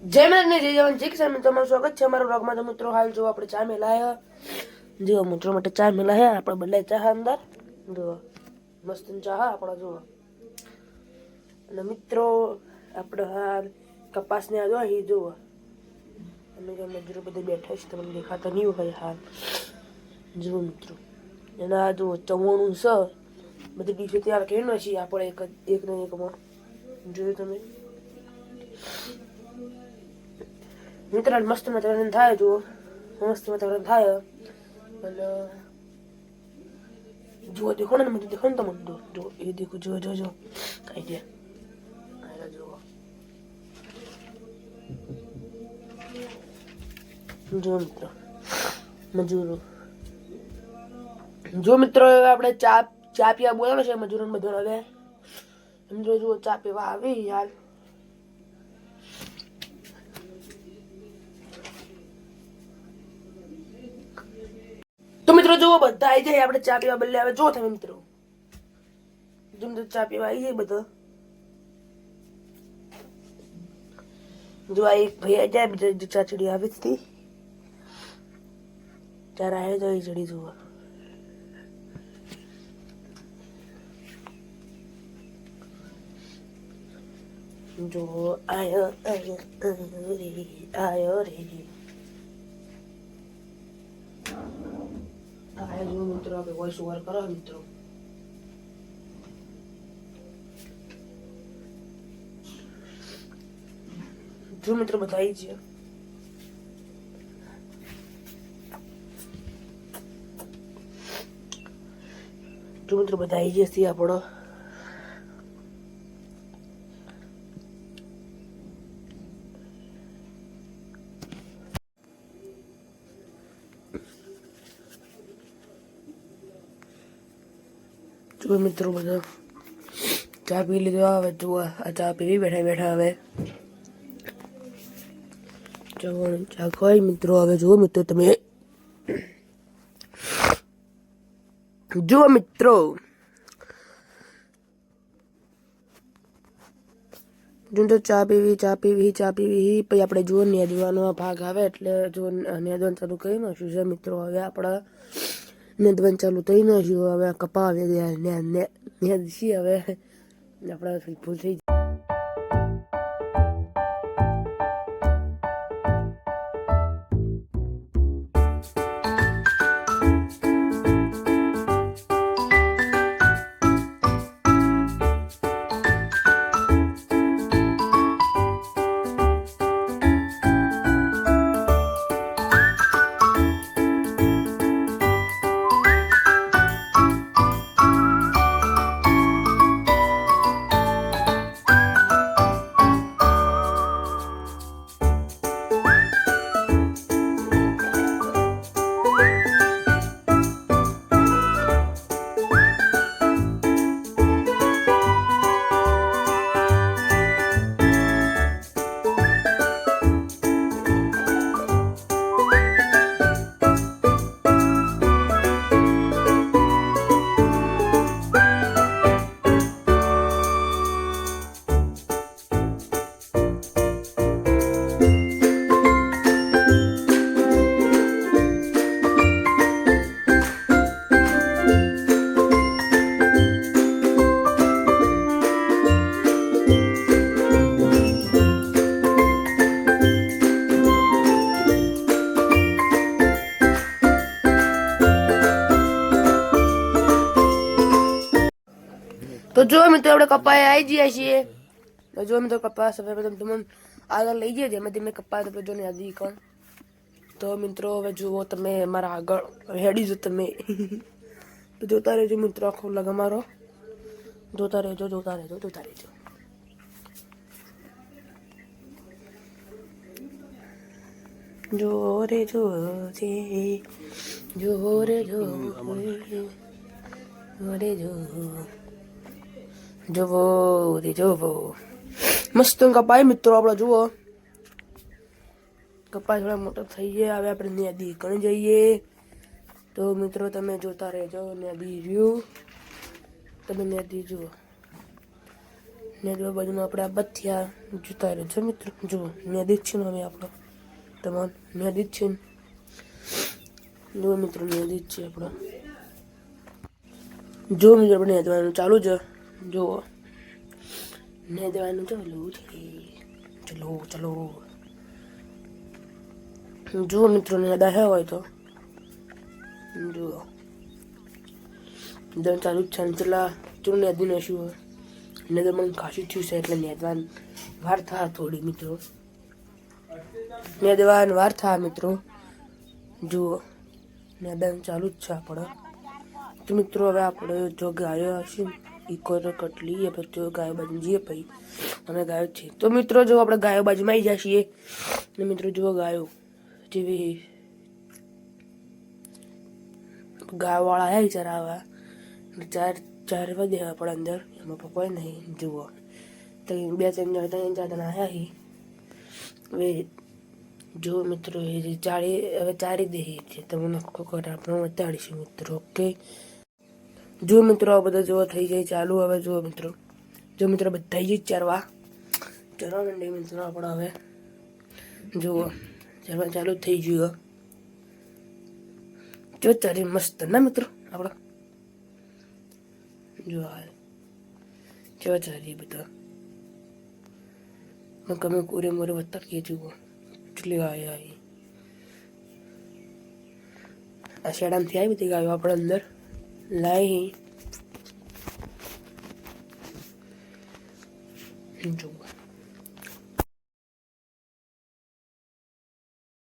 જય મને જય જવાન જય કિસાન મિત્રો, તમારું સ્વાગત છે અમારા બ્લોગમાં। તો મિત્રો હાલ જો આપણે ચા મેલાયા, જો મિત્રો માટે ચા મેલાયા આપણે બદલાય ચા અંદર જો મસ્ત ચા આપણા જો। અને મિત્રો આપણે હાલ કપાસ ને આજો અહીં જો અમે જે મજૂરો બધે બેઠા છે તમને દેખાતા નહીં હોય હાલ જો મિત્રો। એના જો ચવણું છે બધી ડીશો તૈયાર કરીને છે આપણે એક ને એકમાં જોયું તમે मित्र मस्त वातावरण था जो मस्त वातावरण था जो देखो ना मुझे देखो ना तुम जो ये देखो जो जो जो आइडिया आएगा जो मित्र मजूरो जो मित्र આપણે ચા પીવા બોલાવે છે મજૂરોને બધું હવે એમ જો ચા પીવા આવી યાર। तो मित्रों जो बता आई जाए આપણે ચા પીવા બદલે આવે જો તમે મિત્રો જેમ તો ચા પીવા આવી જાય બધા જો આ એક ભાઈ આ જાય બીજા ચા ચડી આવી હતી ચાર આવે તો એ ચડી જુઓ जो आयो आयो रे आयो रे आया जो मित्रों आप वॉइस ओवर करो मित्रों जो मित्रों बताइए जो मित्रों बताइए सी आपड़ो जो मित्रों बता चा पी लीधो हवे जो आ चा पीवी बैठा बैठा हवे चवण चा खाई मित्रों हवे जो मित्रों तमे जो मित्रों जो चा पीवी પછી આપણે જો નેદવાનો ભાગ આવે એટલે જો નેદવાનું ચાલુ કરી નાખ્યું છે મિત્રો। હવે આપણા નેદવાનું ચાલુ થઈ નાખ્યું હવે કપા આવે નેદ છે હવે આપણા ભૂલ થઈ तो जो मित्रों આપણે કપાય આવી ગયા છીએ તો જો મિત્રો કપાસ હવે તમે આગળ લઈ જઈએ જેમાં તમે કપાય તો જો ને આદી કોણ તો મિત્રો હવે જુઓ તમે મારા આગળ હેડી જો તમે તો જોતા રહેજો મિત્રો આખો લગ મારો જોતા રહેજો જો રે જો રે જોવો મસ્ત કપાય મિત્રો આપણે જુઓ કપાસ થોડા મોટો થઈ ગયા હવે આપણે નેદી કરી જઈએ તો મિત્રો તમે જોતા રહેજો નેદી રહ્યું તમે નેદી જુઓ ને જો બાજુમાં આપણે આ બથિયા જોતા રહ્યો છે મિત્રો. જુઓ નદી જ છે ને હવે આપણો તમામ નદી જ છે ને. જુઓ મિત્રો નદી જ છે આપણો. જો મિત્રો આપણે નેદવાનું ચાલુ છે. જુઓ નેદવાનું ચાલુ છે. ચલો ચલો જુઓ મિત્રો નેદા હે હોય તો જુઓ દન ચાલુ જ છે. ચલા ચલો નેદી નાખ્યું હોય ને તો મને ખાસું થયું છે એટલે નેદવાન વાર થા થોડી મિત્રો. નેદવાન વાર થા મિત્રો. જુઓ નેદન ચાલુ જ છે આપણે. તો મિત્રો હવે આપણે જો ગાયો હશે એ કોઈ કટલી એ પછી ગાયો બાજુ જઈએ પછી અમે ગાયો છે. તો મિત્રો જો આપણે ગાયો બાજુમાં આવી જઈએ ને મિત્રો જુઓ ગાયો જેવી ગાયવાળા હે ચરાવવા 4 વાગે આપણે અંદર એમાં કોઈ નહીં. જુઓ તો 2-3 જણા આવ્યા હી. હવે જો મિત્રો એ હવે ચારી દે છે તમને આપણે બતાડીશું મિત્રો. ઓકે જો મિત્રો આ બધા જો થઈ જાય ચાલુ. હવે જુઓ મિત્રો જો મિત્રો બધા જ ચરવા માંડે મિત્રો આપણે. હવે જુઓ ચરવા ચાલુ થઈ ગયું. જો ચારી મસ્ત ના મિત્રો આપણે. જો કેવા ચારી બધા ગમે કોરે મોરે વતાડીએ. જુઓ કેટલી ગાયો આવી. આ શેડામાંથી આવી બધી ગાયો આપણે અંદર લાવી.